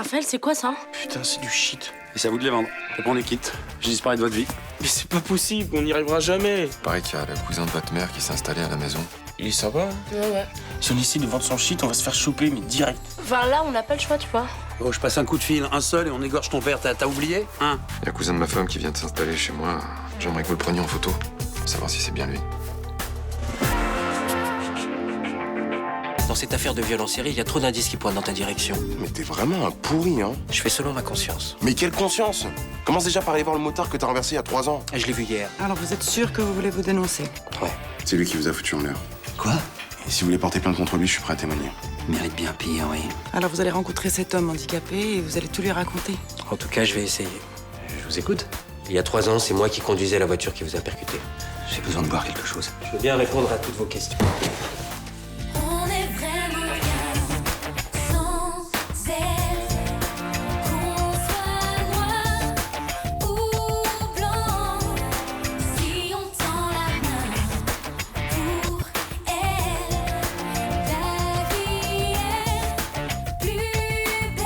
Raphaël, c'est quoi ça? Putain, c'est du shit. Et c'est à vous de les vendre. Après on les quitte. Je disparais de votre vie. Mais c'est pas possible, on n'y arrivera jamais. Pareil qu'il y a le cousin de votre mère qui s'est installé à la maison. Il est sympa. Ouais. Si on essaie de vendre son shit, on va se faire choper, mais direct. Enfin là, on n'a pas le choix, tu vois. Oh, je passe un coup de fil, un seul, et on égorge ton père. T'as oublié? Hein? Il y a le cousin de ma femme qui vient de s'installer chez moi. J'aimerais que vous le preniez en photo. Savoir si c'est bien lui. Dans cette affaire de viol en série, il y a trop d'indices qui pointent dans ta direction. Mais t'es vraiment un pourri, hein. Je fais selon ma conscience. Mais quelle conscience! Commence déjà par aller voir le motard que t'as renversé il y a 3 ans. Je l'ai vu hier. Alors vous êtes sûr que vous voulez vous dénoncer? Ouais. C'est lui qui vous a foutu en l'air. Quoi? Et si vous voulez porter plainte contre lui, je suis prêt à témoigner. Il mérite bien pire, oui. Alors vous allez rencontrer cet homme handicapé et vous allez tout lui raconter. En tout cas, je vais essayer. Je vous écoute. Il y a 3 ans, c'est moi qui conduisais la voiture qui vous a percuté. J'ai besoin de voir quelque chose. Je veux bien répondre à toutes vos questions. On est vraiment bien sans elle. Qu'on soit noir ou blanc, si on tend la main pour elle, la vie est plus belle.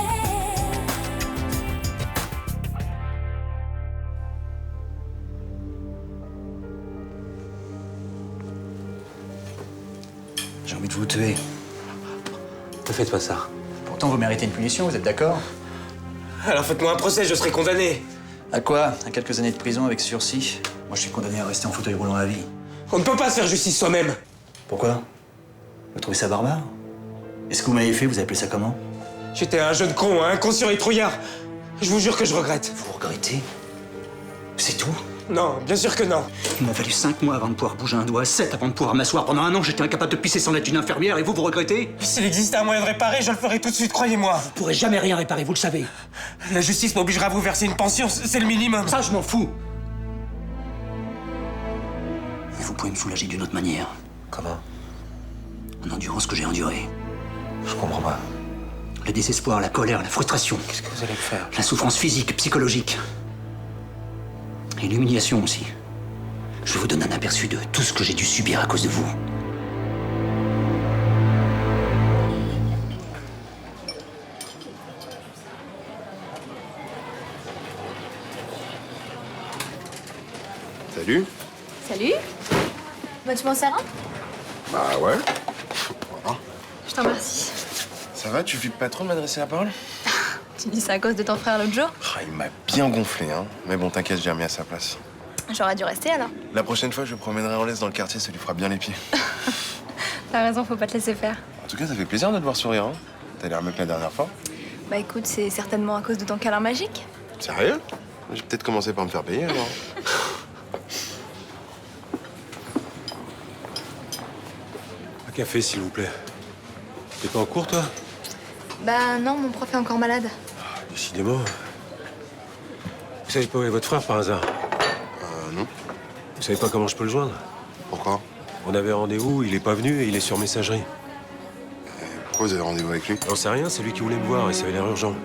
J'ai envie de vous tuer. Ne faites pas ça. Pourtant, vous méritez une punition, vous êtes d'accord? Alors faites-moi un procès, je serai condamné. À quoi? À quelques années de prison avec sursis? Moi, je suis condamné à rester en fauteuil roulant à vie. On ne peut pas se faire justice soi-même. Pourquoi? Vous trouvez ça barbare? Et ce que vous m'avez fait, vous appelez ça comment? J'étais un jeune con, un inconscient et trouillard. Je vous jure que je regrette. Vous regrettez? C'est tout? Non, bien sûr que non. Il m'a fallu 5 mois avant de pouvoir bouger un doigt, 7 avant de pouvoir m'asseoir. Pendant 1 an, j'étais incapable de pisser sans l'aide d'une infirmière, et vous regrettez? S'il existait un moyen de réparer, je le ferais tout de suite, croyez-moi. Vous pourrez jamais rien réparer, vous le savez. La justice m'obligera à vous verser une pension, c'est le minimum. Ça, je m'en fous. Mais vous pouvez me soulager d'une autre manière. Comment? En endurant ce que j'ai enduré. Je comprends pas. Le désespoir, la colère, la frustration. Qu'est-ce que vous allez me faire? La souffrance physique, psychologique. Et l'humiliation aussi. Je vous donne un aperçu de tout ce que j'ai dû subir à cause de vous. Salut. Salut. Bah, tu m'en sers un? Bah ouais. Je t'en remercie. Ça va, tu flippes pas trop de m'adresser la parole? Tu dis ça à cause de ton frère l'autre jour? Ah, il m'a bien gonflé, hein. Mais bon, t'inquiète, j'ai remis à sa place. J'aurais dû rester alors. La prochaine fois, je me promènerai en laisse dans le quartier, ça lui fera bien les pieds. T'as raison, faut pas te laisser faire. En tout cas, ça fait plaisir de te voir sourire, hein. T'as l'air mieux que la dernière fois. Bah écoute, c'est certainement à cause de ton câlin magique. Sérieux? J'ai peut-être commencé par me faire payer, alors. Un café, s'il vous plaît. T'es pas en cours, toi? Bah non, mon prof est encore malade. Décidément. Vous savez pas où est votre frère, par hasard? Non. Vous savez pas comment je peux le joindre? Pourquoi? On avait rendez-vous, il est pas venu et il est sur messagerie. Pourquoi vous avez rendez-vous avec lui? J'en sais rien, c'est lui qui voulait me voir et ça avait l'air urgent.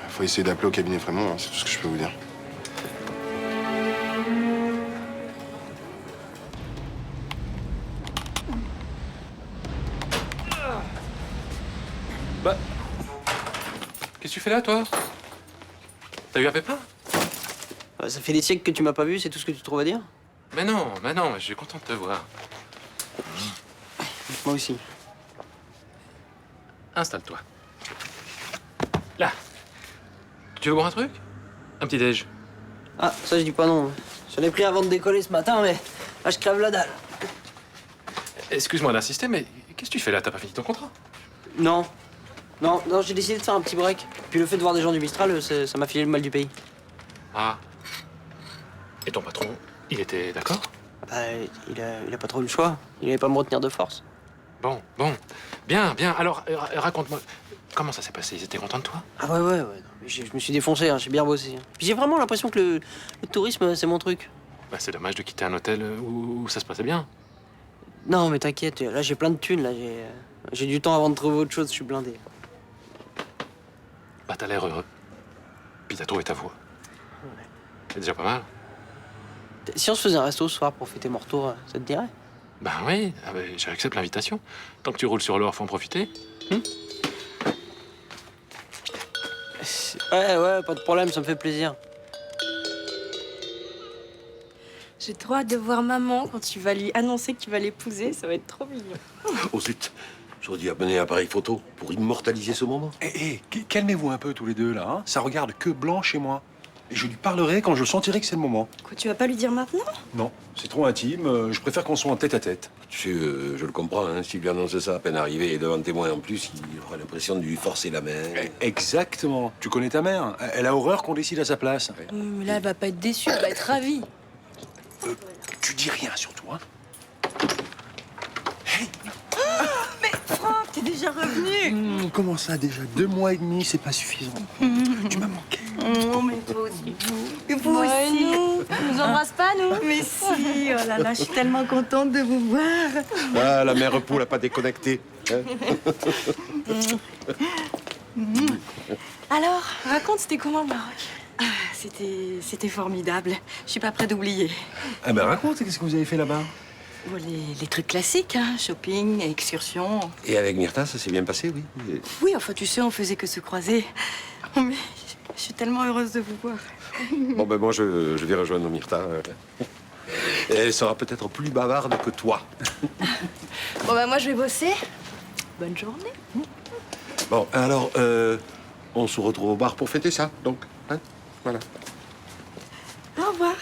Faut essayer d'appeler au cabinet Frémont, hein, c'est tout ce que je peux vous dire. Bah. Qu'est-ce que tu fais là, toi? T'as eu un pépin? Ça fait des siècles que tu m'as pas vu, c'est tout ce que tu trouves à dire? Mais non, je suis content de te voir. Moi aussi. Installe-toi. Là. Tu veux boire un truc? Un petit déj? Ah, ça je dis pas non. J'en ai pris avant de décoller ce matin, mais là je crève la dalle. Excuse-moi d'insister, mais qu'est-ce que tu fais là? T'as pas fini ton contrat? Non. Non, j'ai décidé de faire un petit break. Puis le fait de voir des gens du Mistral, ça m'a filé le mal du pays. Ah. Et ton patron, il était d'accord? Bah, il a pas trop eu le choix. Il allait pas me retenir de force. Bon. Bien. Alors, raconte-moi, comment ça s'est passé? Ils étaient contents de toi? Ah ouais. Non, mais je me suis défoncé, hein, j'ai bien bossé. Puis j'ai vraiment l'impression que le tourisme, c'est mon truc. Bah, c'est dommage de quitter un hôtel où ça se passait bien. Non, mais t'inquiète, là j'ai plein de thunes, là j'ai du temps avant de trouver autre chose, je suis blindé. Bah, t'as l'air heureux. Puis t'as trouvé ta voie. Ouais. C'est déjà pas mal. Si on se faisait un resto ce soir pour fêter mon retour, ça te dirait? Ben oui, j'accepte l'invitation. Tant que tu roules sur l'or, faut en profiter. Ouais, pas de problème, ça me fait plaisir. J'ai trop hâte de voir maman quand tu vas lui annoncer que tu vas l'épouser. Ça va être trop mignon. Oh zut, j'aurais dû amener un appareil photo pour immortaliser ce moment. Calmez-vous un peu tous les deux, là. Hein. Ça regarde que blanc chez moi. Et je lui parlerai quand je sentirai que c'est le moment. Quoi, tu vas pas lui dire maintenant? Non, c'est trop intime. Je préfère qu'on soit en tête-à-tête. Tu sais, je le comprends, hein. S'il lui annonce ça à peine arrivé et devant témoin en plus, il aura l'impression de lui forcer la main. Exactement. Tu connais ta mère. Elle a horreur qu'on décide à sa place. Mais là, elle va pas être déçue, elle va être ravie. Tu dis rien surtout, hein. Mais Franck, t'es déjà revenu. Comment ça, déjà 2 mois et demi, c'est pas suffisant. Tu m'as manqué. Oh, mais toi aussi. Et vous aussi. On nous embrasse pas, nous? Mais si, oh là là, je suis tellement contente de vous voir. Ah, la mère poule a pas déconnecté. Hein. Alors, raconte, c'était comment le Maroc? C'était formidable. Je suis pas prête d'oublier. Ah ben raconte, qu'est-ce que vous avez fait là-bas? Bon, les trucs classiques, hein, shopping, excursion. Et avec Myrtha, ça s'est bien passé, oui. Oui, enfin, tu sais, on faisait que se croiser. Oh, mais je suis tellement heureuse de vous voir. Bon, ben moi, je vais rejoindre Myrtha. Et elle sera peut-être plus bavarde que toi. Bon, bah, moi, je vais bosser. Bonne journée. Bon, alors, on se retrouve au bar pour fêter ça, donc. Hein, voilà. Au revoir.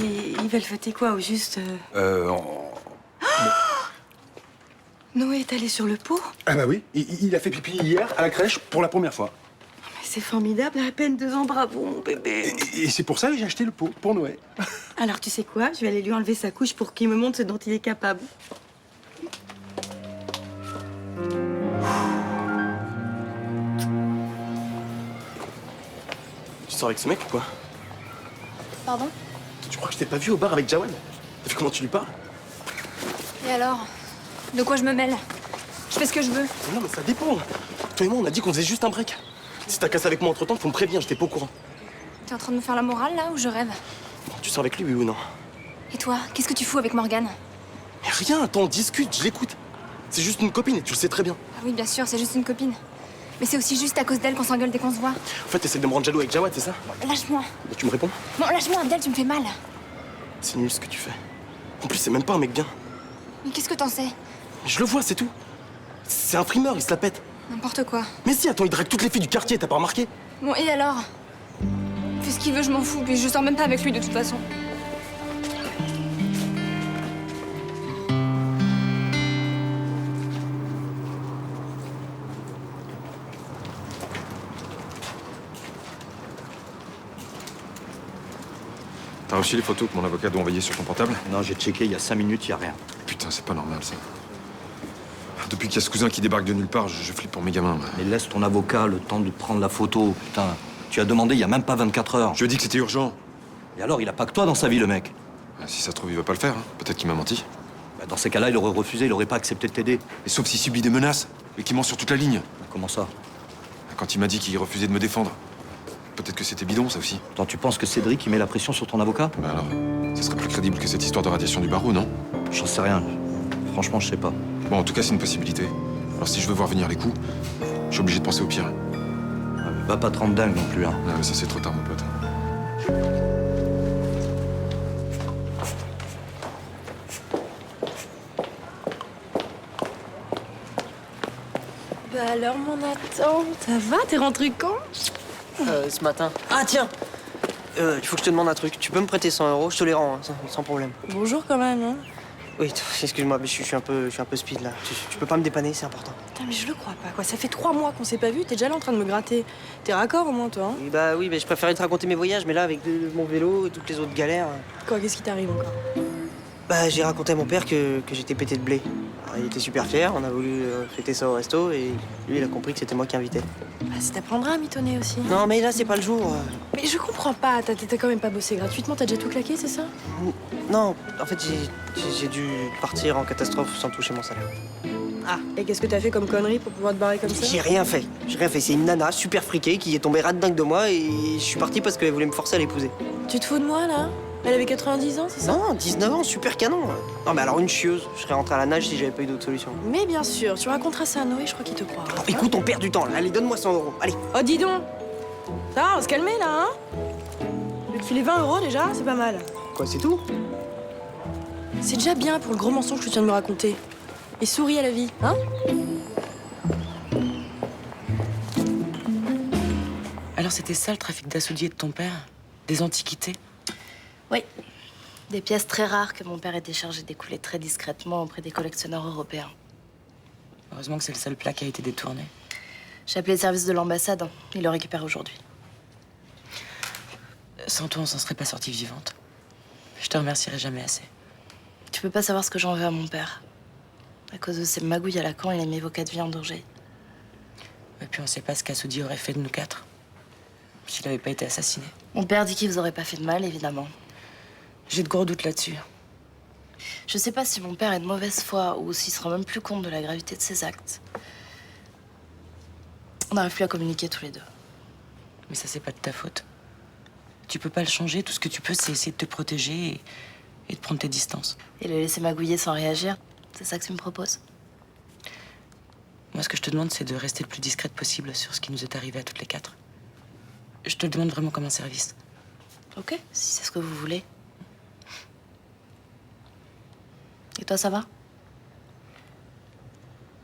Et ils veulent fêter quoi, au juste Noé est allé sur le pot? Ah bah oui, il a fait pipi hier à la crèche pour la première fois. Mais c'est formidable, à peine 2 ans, bravo, mon bébé. Et c'est pour ça que j'ai acheté le pot, pour Noé. Alors, tu sais quoi? Je vais aller lui enlever sa couche pour qu'il me montre ce dont il est capable. Tu sors avec ce mec ou quoi? Pardon? Tu crois que je t'ai pas vu au bar avec Jawad? T'as vu comment tu lui parles? Et alors? De quoi je me mêle? Je fais ce que je veux. Non, mais ça dépend. Toi et moi, on a dit qu'on faisait juste un break. Si t'as cassé avec moi entre-temps, faut me prévenir, j'étais pas au courant. T'es en train de me faire la morale, là, ou je rêve? Bon, tu sors avec lui, oui ou non? Et toi, qu'est-ce que tu fous avec Morgane? Mais rien, attends, on discute, je l'écoute. C'est juste une copine, et tu le sais très bien. Ah oui, bien sûr, c'est juste une copine. Mais c'est aussi juste à cause d'elle qu'on s'engueule dès qu'on se voit. En fait, t'essaies de me rendre jaloux avec Jawad, c'est ça? Lâche-moi. Bah, tu me réponds? Non, lâche-moi, Abdel, tu me fais mal. C'est nul ce que tu fais. En plus, c'est même pas un mec bien. Mais qu'est-ce que t'en sais? Mais je le vois, c'est tout. C'est un frimeur, il se la pète. N'importe quoi. Mais si, attends, il drague toutes les filles du quartier, t'as pas remarqué? Bon, et alors? Fais ce qu'il veut, je m'en fous, puis je sors même pas avec lui de toute façon. T'as reçu les photos que mon avocat doit envoyer sur ton portable? Non, j'ai checké il y a 5 minutes, il y a rien. Putain, c'est pas normal, ça. Depuis qu'il y a ce cousin qui débarque de nulle part, je flippe pour mes gamins. Mais laisse ton avocat le temps de prendre la photo, putain. Tu as demandé il y a même pas 24 heures. Je lui ai dit que c'était urgent. Et alors, il a pas que toi dans sa vie, le mec. Si ça se trouve, il va pas le faire. Hein. Peut-être qu'il m'a menti. Bah, dans ces cas-là, il aurait refusé, il aurait pas accepté de t'aider. Et sauf s'il subit des menaces et qu'il ment sur toute la ligne. Comment ça? Quand il m'a dit qu'il refusait de me défendre. Peut-être que c'était bidon, ça aussi. Attends, tu penses que Cédric, il met la pression sur ton avocat? Bah alors, ça serait plus crédible que cette histoire de radiation du barreau, non? J'en sais rien. Franchement, je sais pas. Bon, en tout cas, c'est une possibilité. Alors si je veux voir venir les coups, je suis obligé de penser au pire. Va pas te rendre dingue non plus, hein. Ah, mais ça, c'est trop tard, mon pote. Bah alors, mon Nathan, ça va? T'es rentré quand? Ce matin. Ah, tiens! Il faut que je te demande un truc. Tu peux me prêter 100 €? Je te les rends, hein, sans problème. Bonjour quand même, hein. Oui, excuse-moi, mais je suis un peu speed, là. Tu peux pas me dépanner, c'est important. Putain, mais je le crois pas, quoi. Ça fait 3 mois qu'on s'est pas vu, t'es déjà là en train de me gratter. T'es raccord au moins, toi, hein? Oui, bah oui, mais je préférais te raconter mes voyages, mais là, avec mon vélo et toutes les autres galères... Quoi, qu'est-ce qui t'arrive encore? Bah, j'ai raconté à mon père que j'étais pété de blé. Alors, il était super fier, on a voulu fêter ça au resto, et lui, il a compris que c'était moi qui invitais. Bah, ça t'apprendra à mitonner aussi. Non, mais là, c'est pas le jour. Mais je comprends pas, t'as quand même pas bossé gratuitement, t'as déjà tout claqué, c'est ça? Non, en fait, j'ai dû partir en catastrophe sans toucher mon salaire. Ah, et qu'est-ce que t'as fait comme connerie pour pouvoir te barrer comme ça? J'ai rien fait. C'est une nana super friquée qui est tombée rade dingue de moi et je suis parti parce qu'elle voulait me forcer à l'épouser. Tu te fous de moi, là? Elle avait 90 ans, c'est ça? Non, 19 ans, super canon. Non, mais alors une chieuse, je serais rentré à la nage si j'avais pas eu d'autre solution. Mais bien sûr, tu raconteras ça à Noé, je crois qu'il te croira. Oh, écoute, on perd du temps là. Allez, donne-moi 100 €. Allez. Oh, dis donc! Ça va, on va se calmer là, hein? Je vais te filer 20 € déjà, c'est pas mal. Quoi, c'est tout? C'est déjà bien pour le gros mensonge que tu viens de me raconter. Et souris à la vie, hein? Alors c'était ça le trafic d'assoudiers de ton père? Des antiquités? Oui. Des pièces très rares que mon père était chargé d'écouler très discrètement auprès des collectionneurs européens. Heureusement que c'est le seul plat qui a été détourné. J'ai appelé le service de l'ambassade. Ils le récupèrent aujourd'hui. Sans toi, on s'en serait pas sortie vivante. Je te remercierai jamais assez. Tu peux pas savoir ce que j'en veux à mon père. À cause de ces magouilles à la con, il a mis vos 4 vies en danger. Et puis on sait pas ce qu'Assoudi aurait fait de nous 4. S'il avait pas été assassiné. Mon père dit qu'il vous aurait pas fait de mal, évidemment. J'ai de gros doutes là-dessus. Je sais pas si mon père est de mauvaise foi ou s'il se rend même plus compte de la gravité de ses actes. On n'arrive plus à communiquer tous les deux. Mais ça, c'est pas de ta faute. Tu peux pas le changer. Tout ce que tu peux, c'est essayer de te protéger et de prendre tes distances. Et le laisser magouiller sans réagir, c'est ça que tu me proposes? Moi, ce que je te demande, c'est de rester le plus discrète possible sur ce qui nous est arrivé à toutes les 4. Je te le demande vraiment comme un service. Ok, si c'est ce que vous voulez. Et toi, ça va?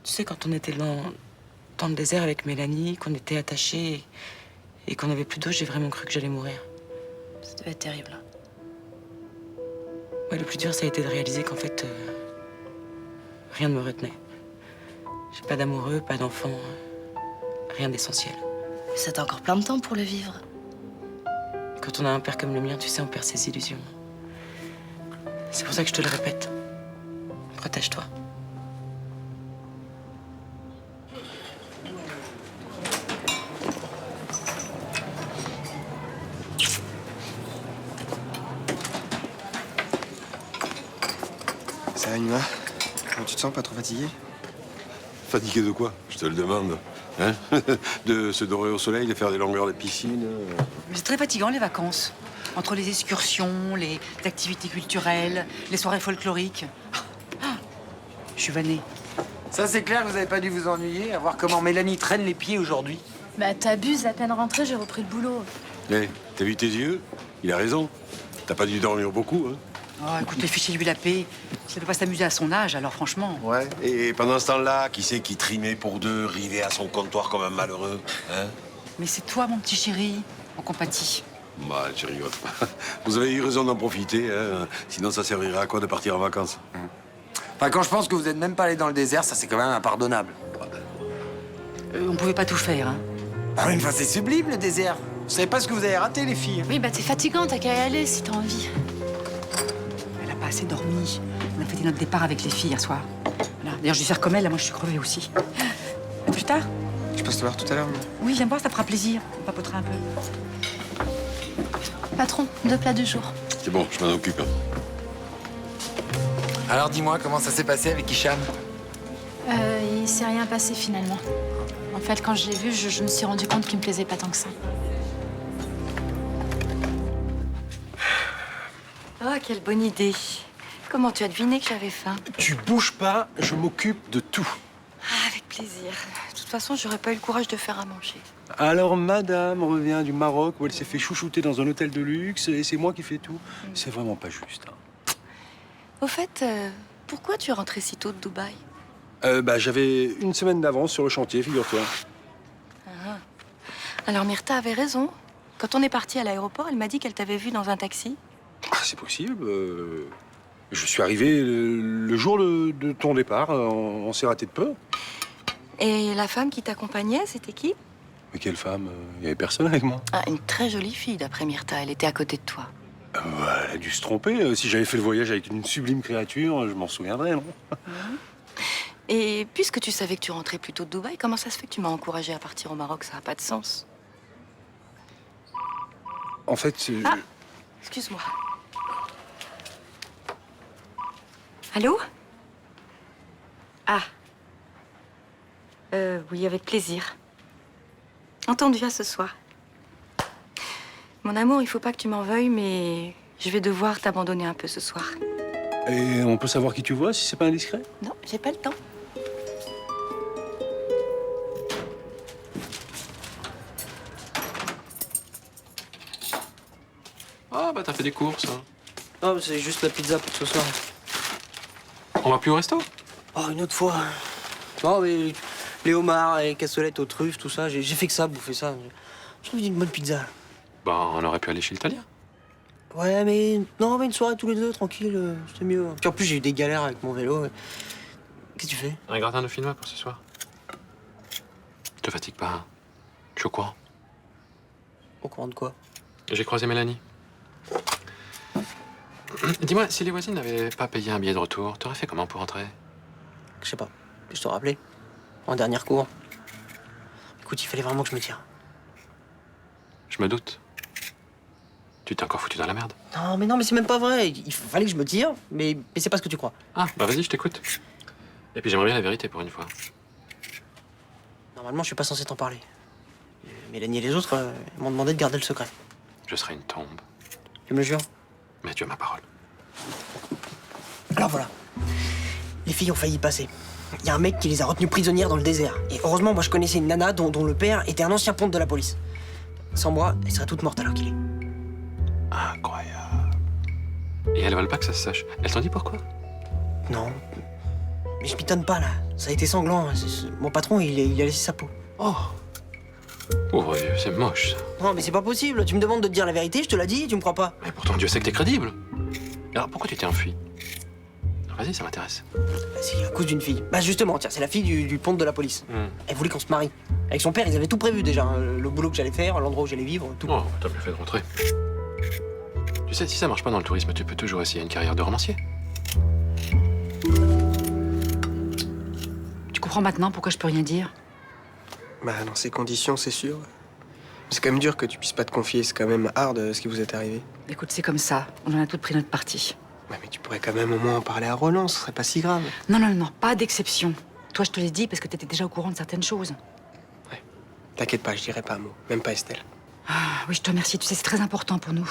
Tu sais, quand on était dans le désert avec Mélanie, qu'on était attachés et qu'on n'avait plus d'eau, j'ai vraiment cru que j'allais mourir. Ça devait être terrible. Ouais, le plus dur, ça a été de réaliser qu'en fait, rien ne me retenait. J'ai pas d'amoureux, pas d'enfants, rien d'essentiel. Mais ça t'a encore plein de temps pour le vivre. Quand on a un père comme le mien, tu sais, on perd ses illusions. C'est pour ça que je te le répète. Protège-toi. Ça va, Nima? Comment tu te sens? Pas trop fatigué? Fatigué de quoi? Je te le demande. Hein? De se dorer au soleil, de faire des longueurs de piscine. Mais c'est très fatigant, les vacances. Entre les excursions, les activités culturelles, les soirées folkloriques. Je suis vannée. Ça, c'est clair, vous avez pas dû vous ennuyer à voir comment Mélanie traîne les pieds aujourd'hui. Bah t'abuses, à peine rentrée, j'ai repris le boulot. Hé, t'as vu tes yeux? Il a raison. T'as pas dû dormir beaucoup, hein? Oh, écoute, fichez-lui la paix. Ça peut pas s'amuser à son âge, alors franchement. Ouais. Et pendant ce temps-là, qui c'est qui trimait pour deux, rivait à son comptoir comme un malheureux, hein? Mais c'est toi, mon petit chéri. On compatit. Bah, tu rigoles. Vous avez eu raison d'en profiter, hein? Sinon, ça servirait à quoi de partir en vacances? Enfin, quand je pense que vous êtes même pas allé dans le désert, ça c'est quand même impardonnable. On pouvait pas tout faire, hein. Ah oui, enfin, c'est sublime le désert. Vous savez pas ce que vous avez raté, les filles. Oui, bah t'es fatigant, t'as qu'à y aller si t'as envie. Elle a pas assez dormi. On a fêté notre départ avec les filles hier soir. Voilà. D'ailleurs, je vais faire comme elle, là, moi je suis crevée aussi. À plus tard. Je passe te voir tout à l'heure, moi. Oui, viens me voir, ça te fera plaisir. On papotera un peu. Patron, 2 plats du jour. C'est bon, je m'en occupe. Alors dis-moi, comment ça s'est passé avec Hicham? Il s'est rien passé finalement. En fait, quand je l'ai vu, je me suis rendu compte qu'il me plaisait pas tant que ça. Oh, quelle bonne idée. Comment tu as deviné que j'avais faim? Tu bouges pas, je m'occupe de tout. Ah, avec plaisir. De toute façon, j'aurais pas eu le courage de faire à manger. Alors, madame revient du Maroc où elle s'est fait chouchouter dans un hôtel de luxe et c'est moi qui fais tout. C'est vraiment pas juste. Hein. Au fait, pourquoi tu es rentré si tôt de Dubaï? J'avais une semaine d'avance sur le chantier, figure-toi. Ah. Alors, Myrtha avait raison. Quand on est parti à l'aéroport, elle m'a dit qu'elle t'avait vu dans un taxi. Ah, c'est possible. Je suis arrivé le jour de ton départ. On s'est raté de peu. Et la femme qui t'accompagnait, c'était qui? Mais quelle femme? Il y avait personne avec moi. Ah, une très jolie fille, d'après Myrtha. Elle était à côté de toi. Elle a dû se tromper. Si j'avais fait le voyage avec une sublime créature, je m'en souviendrais, non? Et puisque tu savais que tu rentrais plus tôt de Dubaï, comment ça se fait que tu m'as encouragée à partir au Maroc? Ça n'a pas de sens. En fait, Ah, excuse-moi. Allô? Ah. Oui, avec plaisir. Entendu, à ce soir. Mon amour, il faut pas que tu m'en veuilles, mais Je vais devoir t'abandonner un peu ce soir. Et on peut savoir qui tu vois, si c'est pas indiscret? Non, j'ai pas le temps. Ah, bah t'as fait des courses. Hein. Non, c'est juste la pizza pour ce soir. On va plus au resto? Oh, une autre fois. Non, mais les homards, les cassolettes aux truffes, tout ça, j'ai fait que ça, bouffer ça. J'ai envie d'une bonne pizza. Bah, on aurait pu aller chez l'italien. Ouais, mais non, mais une soirée tous les deux, tranquille, c'était mieux. Puis en plus, j'ai eu des galères avec mon vélo. Qu'est-ce que tu fais? Un gratin de finnois pour ce soir. Te fatigue pas, hein. Je suis au courant. Au courant de quoi? J'ai croisé Mélanie. Dis-moi, si les voisines n'avaient pas payé un billet de retour, t'aurais fait comment pour rentrer? Je sais pas. Je te rappelais. En dernière cour. Écoute, il fallait vraiment que je me tire. Je me doute. Tu t'es encore foutu dans la merde. Non, mais c'est même pas vrai. Il fallait que je me tire, mais c'est pas ce que tu crois. Ah, bah vas-y, je t'écoute. Et puis j'aimerais bien la vérité pour une fois. Normalement, je suis pas censé t'en parler. Mélanie et les autres m'ont demandé de garder le secret. Je serai une tombe. Tu me le jures? Mais tu as ma parole. Alors voilà. Les filles ont failli y passer. Il y a un mec qui les a retenues prisonnières dans le désert. Et heureusement, moi, je connaissais une nana dont le père était un ancien ponte de la police. Sans moi, elle serait toute morte alors qu'il est. Incroyable. Et elles veulent pas que ça se sache. Elles t'ont dit pourquoi? Non. Mais je m'étonne pas, là. Ça a été sanglant. Mon patron, il a laissé sa peau. Oh. Pauvre vieux, c'est moche, ça. Non, mais c'est pas possible. Tu me demandes de te dire la vérité, je te l'ai dit, tu me crois pas. Mais pourtant, Dieu sait que t'es crédible. Alors, pourquoi tu t'es enfui? Vas-y, ça m'intéresse. C'est à cause d'une fille. Bah justement, tiens, c'est la fille du ponte de la police. Elle voulait qu'on se marie. Avec son père, ils avaient tout prévu déjà. Hein. Le boulot que j'allais faire, l'endroit où j'allais vivre, tout. Oh, t'as bien fait de rentrer. Tu sais, si ça marche pas dans le tourisme, tu peux toujours essayer une carrière de romancier. Tu comprends maintenant pourquoi je peux rien dire? Bah dans ces conditions, c'est sûr. C'est quand même dur que tu puisses pas te confier. C'est quand même hard ce qui vous est arrivé. Écoute, c'est comme ça. On en a toutes pris notre parti. Ouais, mais tu pourrais quand même au moins en parler à Roland, ce serait pas si grave. Non, pas d'exception. Toi, je te l'ai dit parce que t'étais déjà au courant de certaines choses. T'inquiète pas, je dirai pas un mot. Même pas Estelle. Ah, oui, je te remercie. Tu sais, c'est très important pour nous.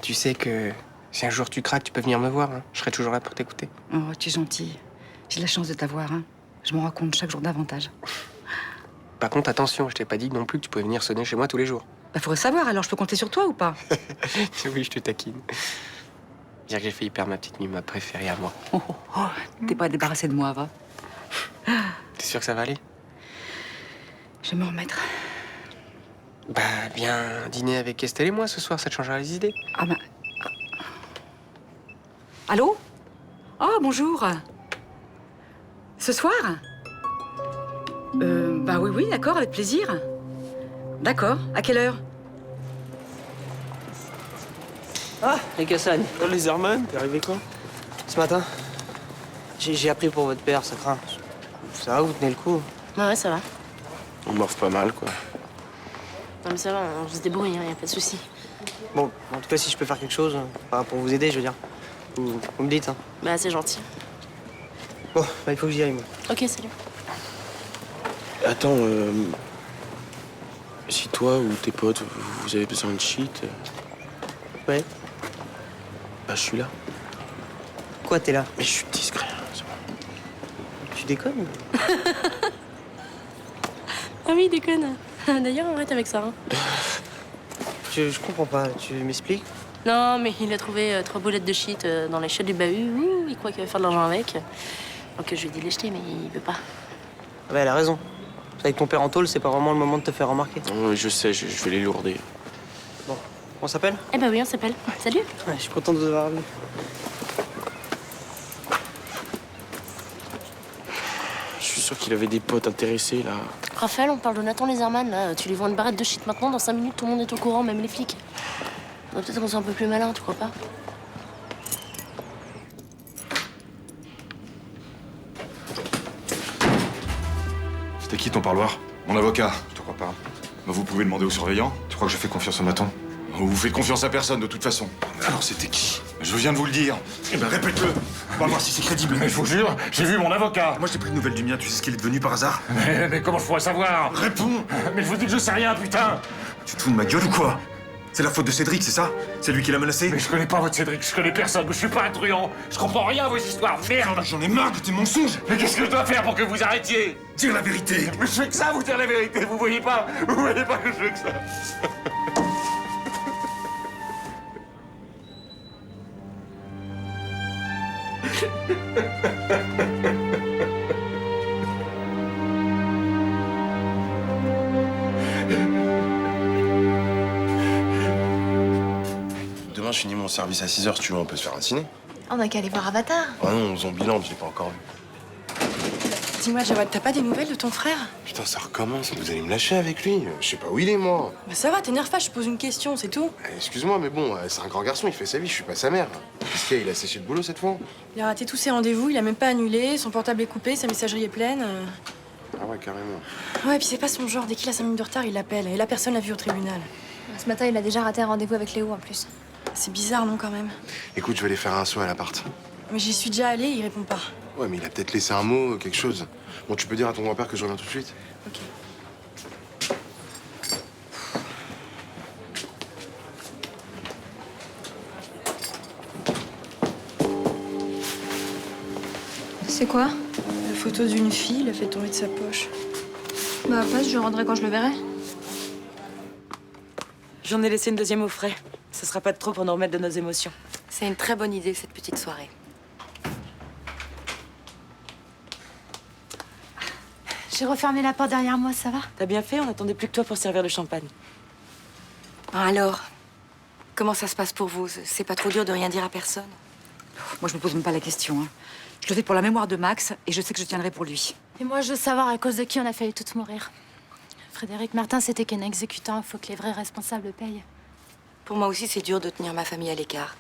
Tu sais que si un jour tu craques, tu peux venir me voir. Hein. Je serai toujours là pour t'écouter. Oh, tu es gentil. J'ai de la chance de t'avoir. Hein. Je m'en rends compte chaque jour davantage. Par contre, attention, je t'ai pas dit non plus que tu pouvais venir sonner chez moi tous les jours. Bah, faudrait savoir, alors je peux compter sur toi ou pas? Oui, je te taquine. Dire que j'ai fait hyper ma petite nuit, ma préférée à moi. T'es pas débarrassé de moi, va. T'es sûr que ça va aller? Je vais me remettre. Bah, viens dîner avec Estelle et moi ce soir, ça te changera les idées. Ah bah... Allô? Oh, bonjour. Ce soir? Bah oui, d'accord, avec plaisir. D'accord, à quelle heure? Ah, les Cassagne. Les Herman, t'es arrivé quand? Ce matin. J'ai appris pour votre père, ça craint. Ça va, vous tenez le coup? Ouais, ça va. On m'offre pas mal, quoi. Non, mais ça va, on se débrouille, y a pas de souci. Bon, en tout cas, si je peux faire quelque chose, pour vous aider, je veux dire, vous me dites, hein. Bah, c'est gentil. Bon, bah, il faut que j'y aille, moi. Ok, salut. Attends, si toi ou tes potes, vous avez besoin de shit... Ouais. Bah, je suis là. Quoi, t'es là? Mais je suis discret, c'est bon. Tu déconnes? Ah oui, déconne. D'ailleurs, arrête avec ça. Hein. Je comprends pas, tu m'expliques? Non, mais il a trouvé 3 boulettes de shit dans les chiottes du bahut. Ouh, il croit qu'il va faire de l'argent avec. Donc je lui ai dit de les jeter, mais il veut pas. Ouais, elle a raison. Avec ton père en tôle, c'est pas vraiment le moment de te faire remarquer. Non, je sais, je vais les lourder. Bon, on s'appelle? Eh ben oui, on s'appelle. Salut. Ouais, je suis content de vous avoir vu. Je suis sûr qu'il avait des potes intéressés, là. Raphaël, on parle de Nathan Leserman, là. Tu lui vends une barrette de shit maintenant, dans 5 minutes, tout le monde est au courant, même les flics. Peut-être qu'on soit un peu plus malin, tu crois pas? C'était qui ton parloir? Mon avocat. Je te crois pas. Bah, vous pouvez demander au surveillant. Tu crois que je fais confiance au maton? Vous faites confiance à personne, de toute façon. Alors c'était qui? Je viens de vous le dire. Eh ben répète-le. On va voir si c'est crédible. Mais je vous jure, j'ai vu mon avocat. Moi j'ai pris de nouvelles du mien. Tu sais ce qu'il est devenu par hasard? Mais comment je pourrais savoir? Réponds. Mais je vous dis que je sais rien, putain. Tu te fous de ma gueule ou quoi? C'est la faute de Cédric, c'est ça? C'est lui qui l'a menacé? Mais je connais pas votre Cédric, je connais personne, je suis pas un truand. Je comprends rien à vos histoires, merde. J'en ai marre de tes mensonges. Mais qu'est-ce que je dois faire pour que vous arrêtiez? Dire la vérité. Mais je fais que ça, vous dire la vérité, vous voyez pas que je fais que ça? Demain, je finis mon service à 6h, si tu veux, on peut se faire un ciné. On a qu'à aller voir Avatar. Ah non, Zombieland, je l'ai pas encore vu. Dis-moi, Jawad, t'as pas des nouvelles de ton frère? Putain, ça recommence, vous allez me lâcher avec lui. Je sais pas où il est, moi. Bah ça va, t'énerve pas, je te pose une question, c'est tout. Excuse-moi, mais bon, c'est un grand garçon, il fait sa vie, je suis pas sa mère. Qu'est-ce qu'il y a, il a séché le boulot cette fois? Il a raté tous ses rendez-vous, il a même pas annulé, son portable est coupé, sa messagerie est pleine. Ah ouais, carrément. Ouais, puis c'est pas son genre, dès qu'il a 5 minutes de retard, il l'appelle. Et là, personne l'a vu au tribunal. Ce matin, il a déjà raté un rendez-vous avec Léo en plus. C'est bizarre, non, quand même? Écoute, je vais aller faire un saut à l'appart. Mais j'y suis déjà allée, il répond pas. Ouais, mais il a peut-être laissé un mot, quelque chose. Bon, tu peux dire à ton grand-père que je reviens tout de suite? Ok. C'est quoi? La photo d'une fille, il a fait tomber de sa poche. Bah, passe, je rendrai quand je le verrai. J'en ai laissé une deuxième au frais. Ce sera pas de trop pour nous remettre de nos émotions. C'est une très bonne idée, cette petite soirée. J'ai refermé la porte derrière moi, ça va? T'as bien fait, on attendait plus que toi pour servir le champagne. Alors, comment ça se passe pour vous? C'est pas trop dur de rien dire à personne? Moi, je me pose même pas la question. Hein. Je le fais pour la mémoire de Max et je sais que je tiendrai pour lui. Et moi, je veux savoir à cause de qui on a failli toutes mourir. Frédéric Martin, c'était qu'un exécutant. Il faut que les vrais responsables payent. Pour moi aussi, c'est dur de tenir ma famille à l'écart.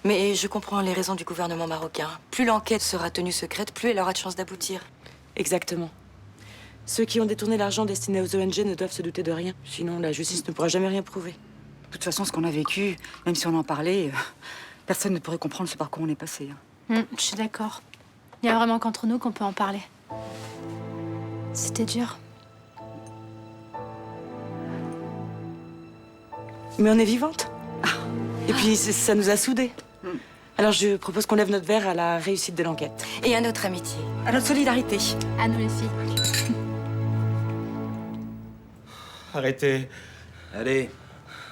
Mais je comprends les raisons du gouvernement marocain. Plus l'enquête sera tenue secrète, plus elle aura de chances d'aboutir. Exactement. Ceux qui ont détourné l'argent destiné aux ONG ne doivent se douter de rien. Sinon, la justice ne pourra jamais rien prouver. De toute façon, ce qu'on a vécu, même si on en parlait, personne ne pourrait comprendre ce par quoi on est passé. Hein. Je suis d'accord. Il y a vraiment qu'entre nous qu'on peut en parler. C'était dur. Mais on est vivante. Et puis, ça nous a soudés. Alors, je propose qu'on lève notre verre à la réussite de l'enquête. Et à notre amitié. À notre solidarité. À nous les filles. Arrêtez. Allez,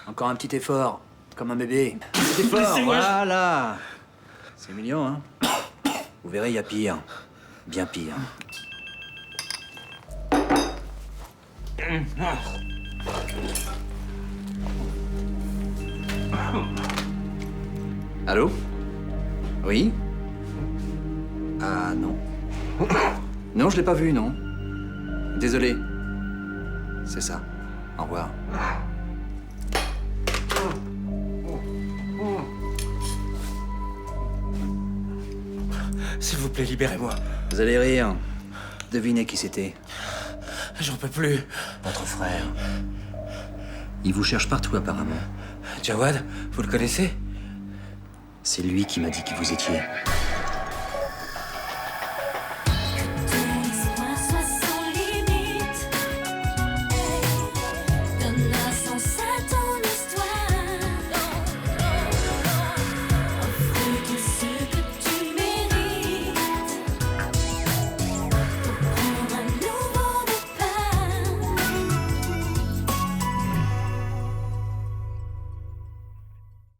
encore un petit effort, comme un bébé. Petit effort, voilà. C'est mignon, hein? Vous verrez, il y a pire. Bien pire. Allô? Oui? Ah, non. Non, je l'ai pas vu, non. Désolé. C'est ça. Au revoir. S'il vous plaît, libérez-moi. Vous allez rire. Devinez qui c'était. J'en peux plus. Votre frère. Il vous cherche partout, apparemment. Jawad, vous le connaissez? C'est lui qui m'a dit qui vous étiez.